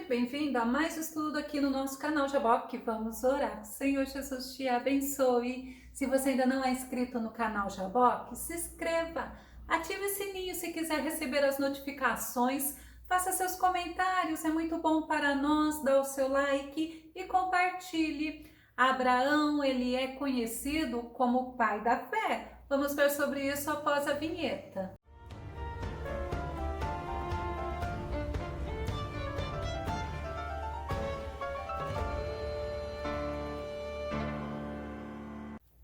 muito bem-vindo a mais um estudo aqui no nosso canal Jaboque. Vamos orar. Senhor Jesus, te abençoe. Se você ainda não é inscrito no canal Jaboque, se inscreva. Ative o sininho se quiser receber as notificações. Faça seus comentários, é muito bom para nós. Dá o seu like e compartilhe. Abraão, ele é conhecido como o pai da fé. Vamos ver sobre isso após a vinheta.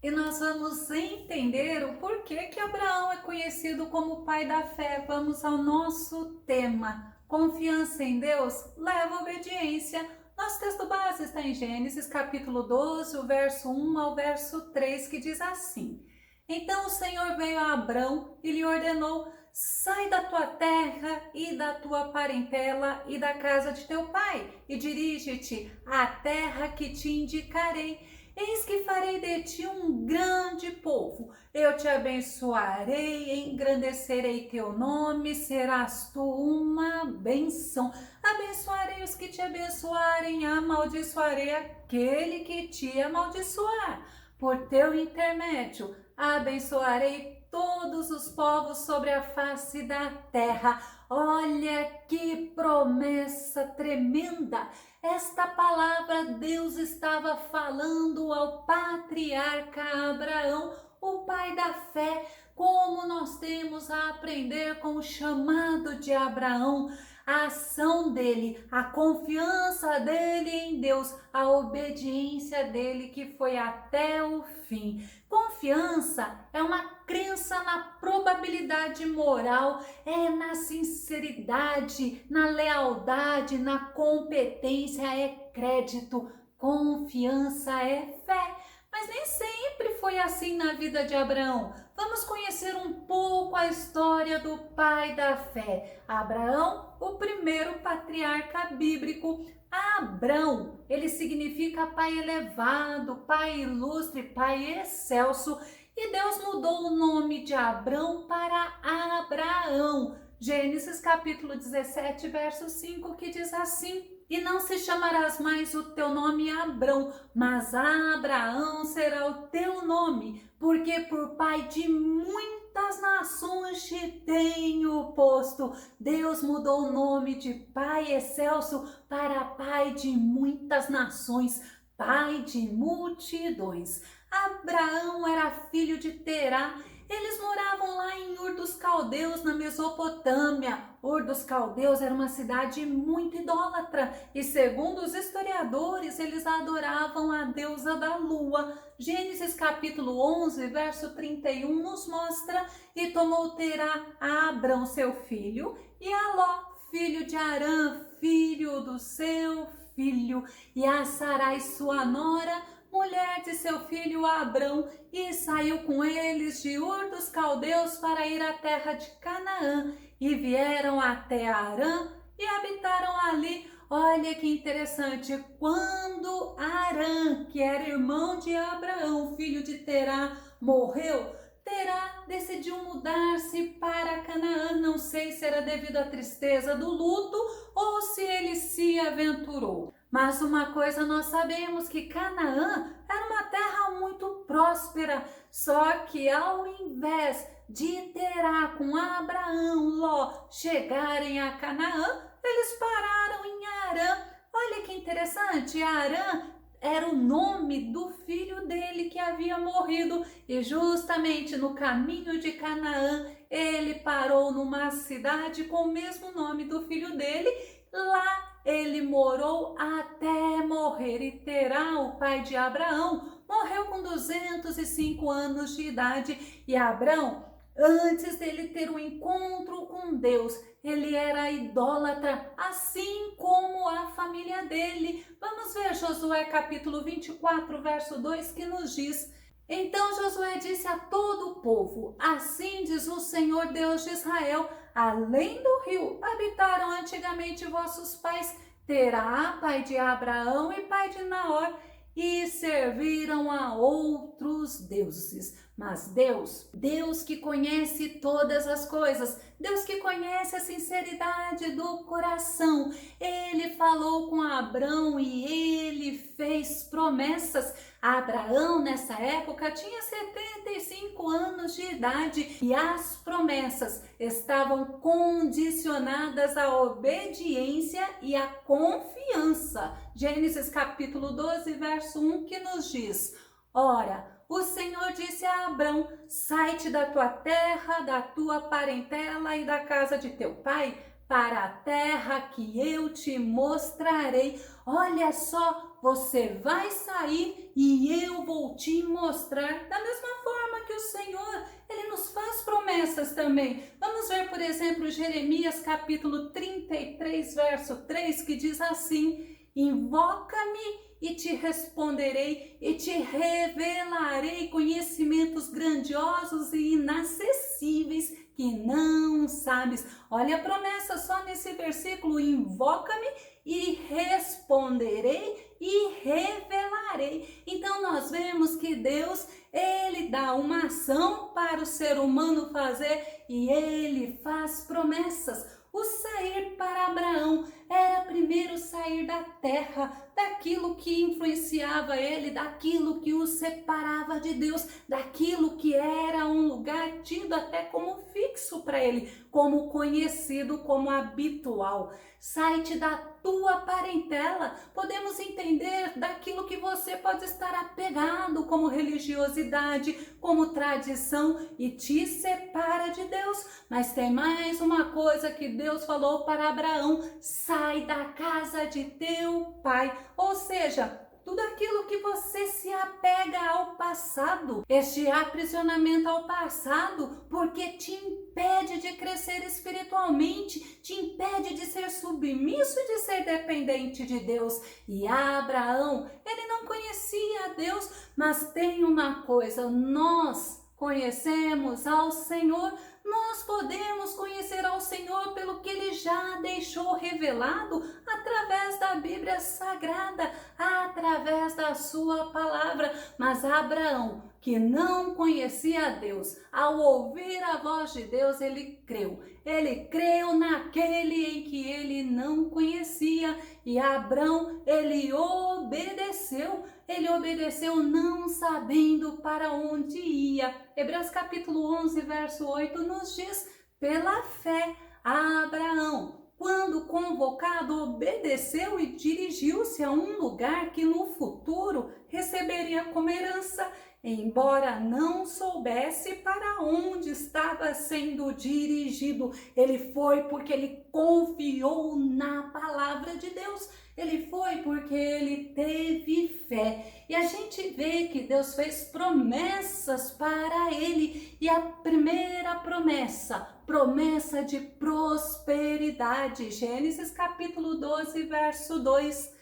E nós vamos entender o porquê que Abraão é conhecido como o pai da fé. Vamos ao nosso tema. Confiança em Deus leva obediência. Nosso texto base está em Gênesis capítulo 12, o verso 1 ao verso 3, que diz assim: Então o Senhor veio a Abrão e lhe ordenou: sai da tua terra e da tua parentela e da casa de teu pai, e dirige-te à terra que te indicarei. Eis que farei de ti um grande povo. Eu te abençoarei, engrandecerei teu nome, serás tu uma bênção. Abençoarei os que te abençoarem, amaldiçoarei aquele que te amaldiçoar. Por teu intermédio, abençoarei todos os povos sobre a face da terra. Olha que promessa tremenda! Esta palavra Deus estava falando ao patriarca Abraão, o pai da fé. Como nós temos a aprender com o chamado de Abraão, a ação dele, a confiança dele em Deus, a obediência dele que foi até o fim. Confiança é uma crença na probabilidade moral, é na sinceridade, na lealdade, na competência, é crédito. Confiança é fé. Mas nem sempre foi assim na vida de Abraão. Vamos conhecer um pouco a história do pai da fé. Abraão, o primeiro patriarca bíblico. Abrão, ele significa pai elevado, pai ilustre, pai excelso. E Deus mudou o nome de Abrão para Abraão. Gênesis capítulo 17, verso 5, que diz assim: E não se chamarás mais o teu nome Abrão, mas Abraão será o teu nome, porque por pai de muitas nações te tenho posto. Deus mudou o nome de pai excelso para pai de muitas nações, pai de multidões. Abraão era filho de Terá. Eles moravam lá em Ur dos Caldeus, na Mesopotâmia. Ur dos Caldeus era uma cidade muito idólatra e, segundo os historiadores, eles adoravam a deusa da lua. Gênesis capítulo 11, verso 31 nos mostra: E tomou Terá a Abrão seu filho e a Ló, filho de Arã, filho do seu filho, e a Sarai sua nora, mulher de seu filho Abrão, e saiu com eles de Ur dos Caldeus para ir à terra de Canaã, e vieram até Arã e habitaram ali. Olha que interessante, quando Arã, que era irmão de Abraão, filho de Terá, morreu, Terá decidiu mudar-se para Canaã. Não sei se era devido à tristeza do luto ou se ele se aventurou. Mas uma coisa nós sabemos, que Canaã era uma terra muito próspera, só que ao invés de Terá com Abraão, Ló chegarem a Canaã, eles pararam em Arã. Olha que interessante, Arã era o nome do filho dele que havia morrido, e justamente no caminho de Canaã ele parou numa cidade com o mesmo nome do filho dele. Lá ele morou até morrer, e Terá, o pai de Abraão, morreu com 205 anos de idade. E Abraão, antes dele ter um encontro com Deus, ele era idólatra, assim como a família dele. Vamos ver Josué capítulo 24, verso 2, que nos diz: Então Josué disse a todo o povo: Assim diz o Senhor Deus de Israel: Além do rio habitaram antigamente vossos pais, Terá, pai de Abraão e pai de Naor, e serviram a outros deuses. Mas Deus que conhece todas as coisas, Deus que conhece a sinceridade do coração, ele falou com Abrão e ele fez promessas. Abraão, nessa época, tinha 75 anos de idade e as promessas estavam condicionadas à obediência e à confiança. Gênesis capítulo 12, verso 1, que nos diz: ora, o Senhor disse a Abrão: sai-te da tua terra, da tua parentela e da casa de teu pai, para a terra que eu te mostrarei. Olha só, você vai sair e eu vou te mostrar. Da mesma forma que o Senhor, ele nos faz promessas também. Vamos ver, por exemplo, Jeremias capítulo 33, verso 3, que diz assim: invoca-me e te responderei e te revelarei conhecimentos grandiosos e inacessíveis que não sabes. Olha a promessa só nesse versículo: invoca-me e responderei e revelarei. Então nós vemos que Deus, ele dá uma ação para o ser humano fazer e ele faz promessas. O sair para Abraão era primeiro sair da terra, daquilo que influenciava ele, daquilo que o separava de Deus, daquilo que era um lugar tido até como fixo para ele, como conhecido, como habitual. Sai-te da tua parentela. Podemos entender daquilo que você pode estar apegado como religiosidade, como tradição e te separa de Deus. Mas tem mais uma coisa que Deus falou para Abraão: sai da casa de teu pai. Ou seja, tudo aquilo que você se apega ao passado, este aprisionamento ao passado, porque te impede de crescer espiritualmente, te impede de ser submisso e de ser dependente de Deus. E Abraão, ele não conhecia a Deus, mas tem uma coisa: nós conhecemos ao Senhor. Nós podemos conhecer ao Senhor pelo que Ele já deixou revelado através da Bíblia Sagrada, através da sua palavra. Mas Abraão, que não conhecia a Deus, ao ouvir a voz de Deus, ele creu. Ele creu naquele em que ele não conhecia. E Abraão, ele obedeceu. Ele obedeceu não sabendo para onde ia. Hebreus capítulo 11, verso 8 nos diz: pela fé, Abraão, quando convocado, obedeceu e dirigiu-se a um lugar que no futuro receberia como herança, embora não soubesse para onde estava sendo dirigido. Ele foi porque ele confiou na palavra de Deus. Ele foi porque ele teve fé. E a gente vê que Deus fez promessas para ele. E a primeira promessa de prosperidade. Gênesis capítulo 12, verso 2.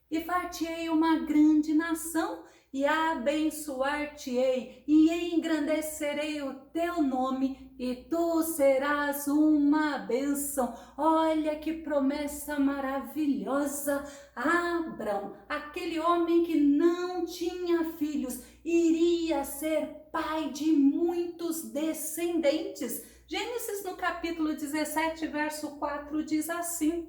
E far-te-ei uma grande nação, e abençoar-te-ei, e engrandecerei o teu nome, e tu serás uma bênção. Olha que promessa maravilhosa. Abrão, aquele homem que não tinha filhos, iria ser pai de muitos descendentes. Gênesis no capítulo 17, verso 4 diz assim: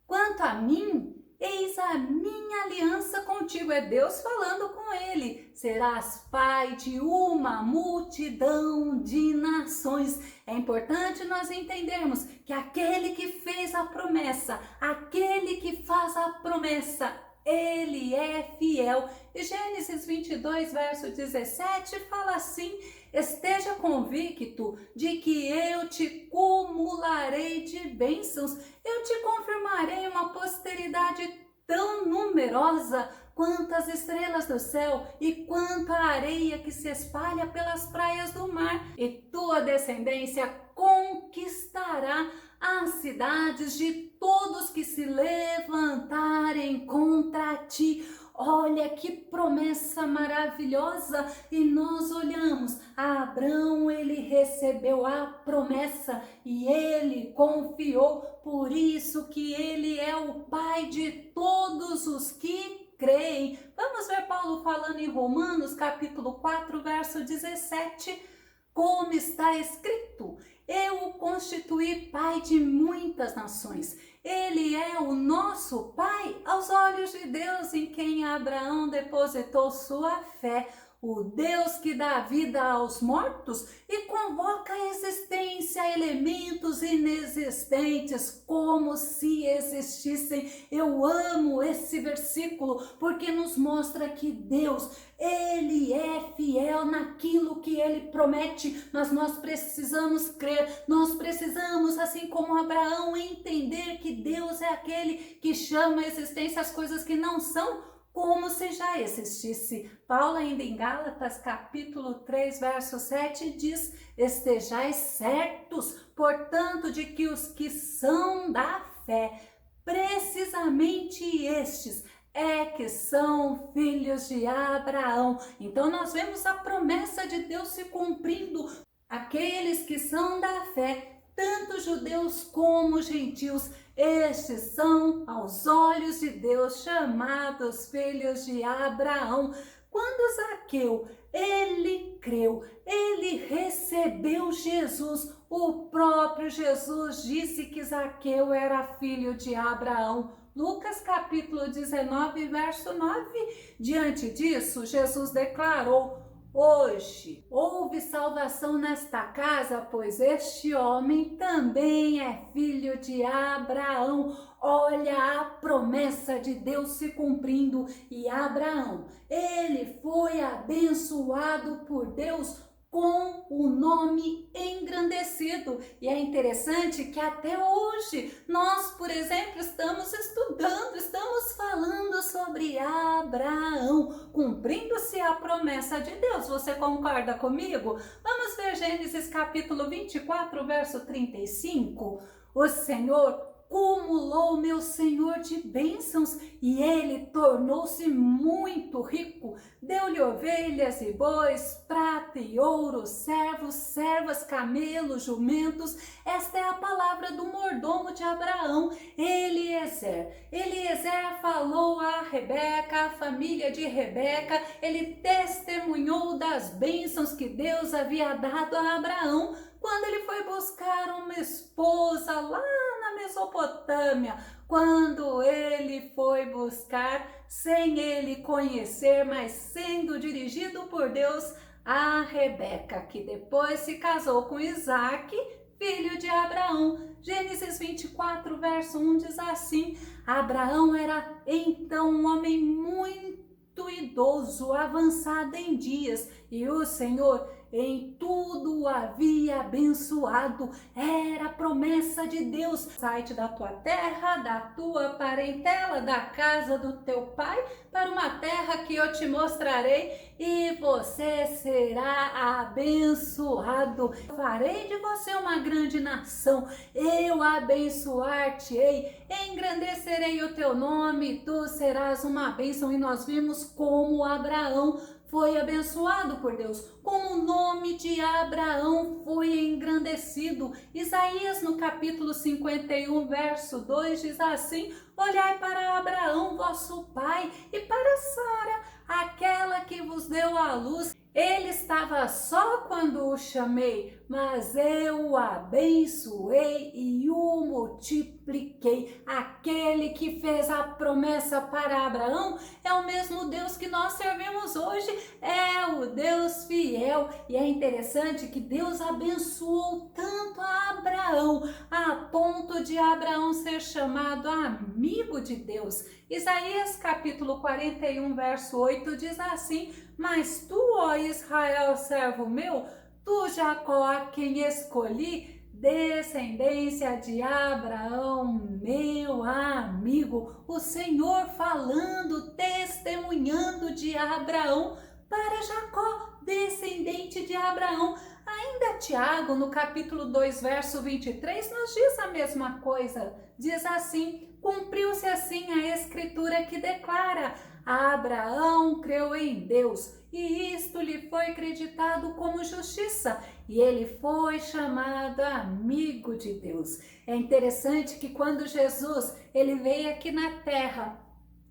quanto a mim, eis a minha aliança contigo. É Deus falando com ele: serás pai de uma multidão de nações. É importante nós entendermos que aquele que fez a promessa, aquele que faz a promessa, ele é fiel. E Gênesis 22, verso 17 fala assim: esteja convicto de que eu te cumularei de bênçãos, eu te confirmarei uma posteridade tão numerosa quanto as estrelas do céu e quanto a areia que se espalha pelas praias do mar, e tua descendência conquistará as cidades de todos que se levantarem contra ti. Olha que promessa maravilhosa. E nós olhamos, Abrão, ele recebeu a promessa e ele confiou, por isso que ele é o pai de todos todos os que creem. Vamos ver Paulo falando em Romanos, capítulo 4, verso 17. Como está escrito: eu o constituí pai de muitas nações. Ele é o nosso pai aos olhos de Deus, em quem Abraão depositou sua fé. O Deus que dá vida aos mortos e convoca à existência elementos inexistentes como se existissem. Eu amo esse versículo porque nos mostra que Deus, Ele é fiel naquilo que Ele promete, mas nós precisamos crer, nós precisamos, assim como Abraão, entender que Deus é aquele que chama à existência as coisas que não são, como se já existisse. Paulo, ainda em Gálatas, capítulo 3, verso 7, diz: estejais certos, portanto, de que os que são da fé, precisamente estes, é que são filhos de Abraão. Então nós vemos a promessa de Deus se cumprindo. Aqueles que são da fé, tanto judeus como gentios, estes são, aos olhos de Deus, chamados filhos de Abraão. Quando Zaqueu, ele creu, ele recebeu Jesus, o próprio Jesus disse que Zaqueu era filho de Abraão. Lucas capítulo 19, verso 9. Diante disso, Jesus declarou: hoje houve salvação nesta casa, pois este homem também é filho de Abraão. Olha a promessa de Deus se cumprindo. E Abraão, ele foi abençoado por Deus com o nome engrandecido. E é interessante que até hoje nós, por exemplo, estamos estudando, estamos falando sobre Abraão, cumprindo-se a promessa de Deus. Você concorda comigo? Vamos ver Gênesis capítulo 24, verso 35. O Senhor cumulou meu senhor de bênçãos e ele tornou-se muito rico. Deu-lhe ovelhas e bois, prata e ouro, servos, servas, camelos, jumentos. Esta é a palavra do mordomo de Abraão, Eliezer. Eliezer falou a Rebeca, a família de Rebeca. Ele testemunhou das bênçãos que Deus havia dado a Abraão quando ele foi buscar uma esposa lá na Mesopotâmia, quando ele foi buscar, sem ele conhecer, mas sendo dirigido por Deus, a Rebeca, que depois se casou com Isaac, filho de Abraão. Gênesis 24, verso 1 diz assim: Abraão era então um homem muito idoso, avançado em dias, e o Senhor em tudo o havia abençoado. Era a promessa de Deus. Sai-te da tua terra, da tua parentela, da casa do teu pai, para uma terra que eu te mostrarei, e você será abençoado. Farei de você uma grande nação, eu abençoar-te-ei, engrandecerei o teu nome, tu serás uma bênção. E nós vimos como Abraão foi abençoado por Deus, como o nome de Abraão foi engrandecido. Isaías no capítulo 51, verso 2 diz assim: olhai para Abraão, vosso pai, e para Sara, aquela que vos deu a luz. Ele estava só quando o chamei, mas eu o abençoei e o multipliquei. Aquele que fez a promessa para Abraão é o mesmo Deus que nós servimos hoje, é o Deus fiel. E é interessante que Deus abençoou tanto a Abraão, a ponto de Abraão ser chamado amigo de Deus. Isaías capítulo 41, verso 8 diz assim: mas tu, ó Israel, servo meu, tu, Jacó, a quem escolhi, descendência de Abraão, meu amigo. O Senhor falando, testemunhando de Abraão para Jacó, descendente de Abraão. Ainda Tiago, no capítulo 2, verso 23, nos diz a mesma coisa. Diz assim: cumpriu-se assim a escritura que declara: Abraão creu em Deus, e isto lhe foi acreditado como justiça, e ele foi chamado amigo de Deus. É interessante que quando Jesus ele veio aqui na terra,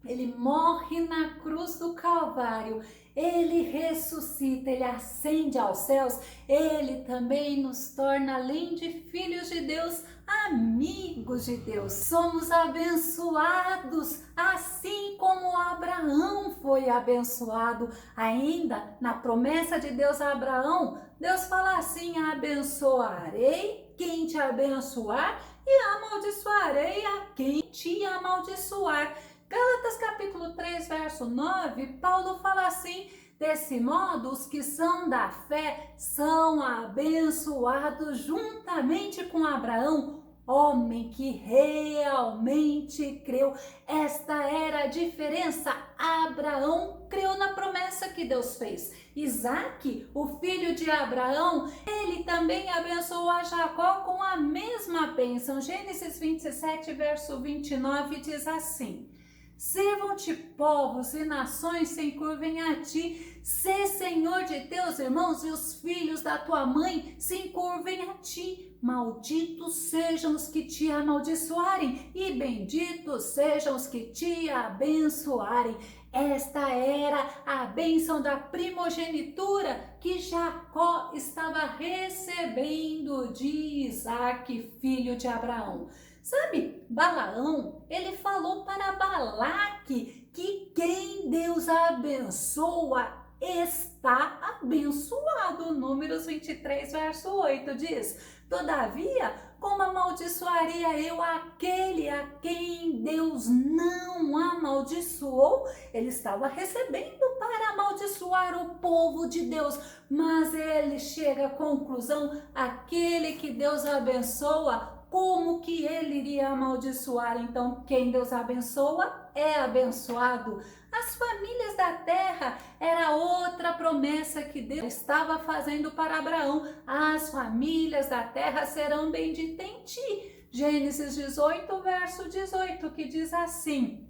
Ele morre na cruz do Calvário, ele ressuscita, ele ascende aos céus, ele também nos torna, além de filhos de Deus, amigos de Deus. Somos abençoados, assim como Abraão foi abençoado. Ainda na promessa de Deus a Abraão, Deus fala assim: abençoarei quem te abençoar e amaldiçoarei a quem te amaldiçoar. Gálatas capítulo 3, verso 9, Paulo fala assim: desse modo, os que são da fé são abençoados juntamente com Abraão, homem que realmente creu. Esta era a diferença. Abraão creu na promessa que Deus fez. Isaque, o filho de Abraão, ele também abençoou a Jacó com a mesma bênção. Gênesis 27, verso 29 diz assim: sirvam-te povos e nações se encurvem a ti, sê senhor de teus irmãos e os filhos da tua mãe se encurvem a ti. Malditos sejam os que te amaldiçoarem e benditos sejam os que te abençoarem. Esta era a bênção da primogenitura que Jacó estava recebendo de Isaque, filho de Abraão. Sabe, Balaão, ele falou para Balaque que quem Deus abençoa está abençoado. Números 23, verso 8 diz: todavia, como amaldiçoaria eu aquele a quem Deus não amaldiçoou? Ele estava recebendo para amaldiçoar o povo de Deus, mas ele chega à conclusão: aquele que Deus abençoa, como que ele iria amaldiçoar? Então, quem Deus abençoa é abençoado. As famílias da terra era outra promessa que Deus estava fazendo para Abraão. As famílias da terra serão benditas em ti. Gênesis 18, verso 18, que diz assim: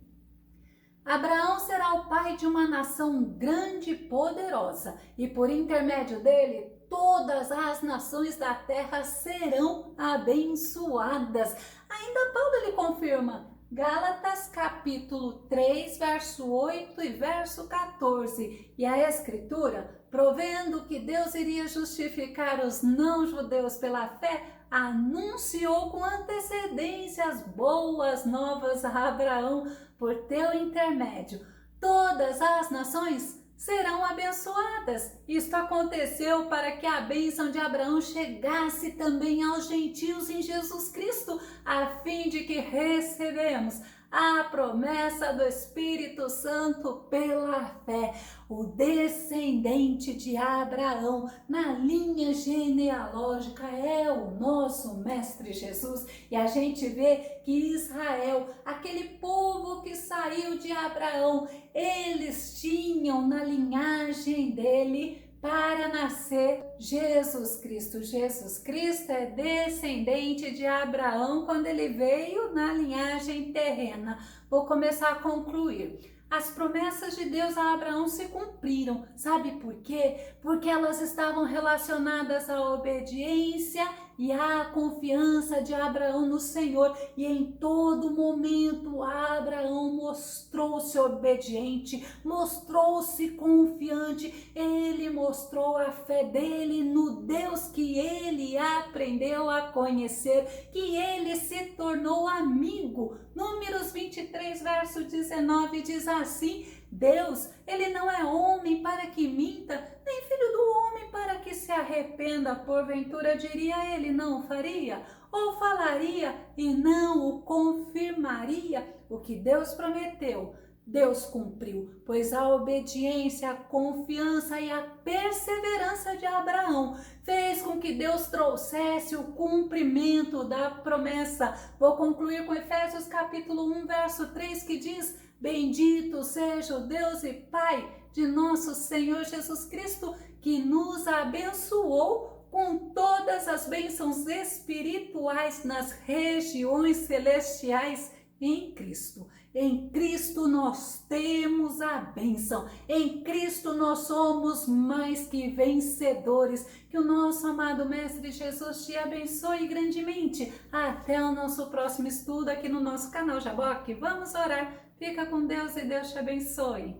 Abraão será o pai de uma nação grande e poderosa, e por intermédio dele todas as nações da terra serão abençoadas. Ainda Paulo ele confirma, Gálatas capítulo 3, verso 8 e verso 14. E a Escritura, provendo que Deus iria justificar os não-judeus pela fé, anunciou com antecedência as boas novas a Abraão por teu intermédio. Todas as nações serão abençoadas. Isto aconteceu para que a bênção de Abraão chegasse também aos gentios em Jesus Cristo, a fim de que recebemos a promessa do Espírito Santo pela fé. O descendente de Abraão na linha genealógica é o nosso Mestre Jesus. E a gente vê que Israel, aquele povo que saiu de Abraão, eles tinham na linhagem dele para nascer Jesus Cristo. Jesus Cristo é descendente de Abraão quando ele veio na linhagem terrena. Vou começar a concluir. As promessas de Deus a Abraão se cumpriram. Sabe por quê? Porque elas estavam relacionadas à obediência e à confiança de Abraão no Senhor. E em todo momento Abraão mostrou-se obediente, mostrou-se confiante. Ele mostrou a fé dele no Deus que ele aprendeu a conhecer, que ele se tornou amigo. Números 23, verso 19 diz assim: Deus, ele não é homem para que minta, nem filho do homem para que se arrependa. Porventura diria ele, não faria? Ou falaria e não o confirmaria? O que Deus prometeu, Deus cumpriu, pois a obediência, a confiança e a perseverança de Abraão fez com que Deus trouxesse o cumprimento da promessa. Vou concluir com Efésios capítulo 1, verso 3, que diz: bendito seja o Deus e Pai de nosso Senhor Jesus Cristo, que nos abençoou com todas as bênçãos espirituais nas regiões celestiais em Cristo. Em Cristo nós temos a bênção. Em Cristo nós somos mais que vencedores. Que o nosso amado Mestre Jesus te abençoe grandemente. Até o nosso próximo estudo aqui no nosso canal Jaboque. Vamos orar. Fica com Deus e Deus te abençoe.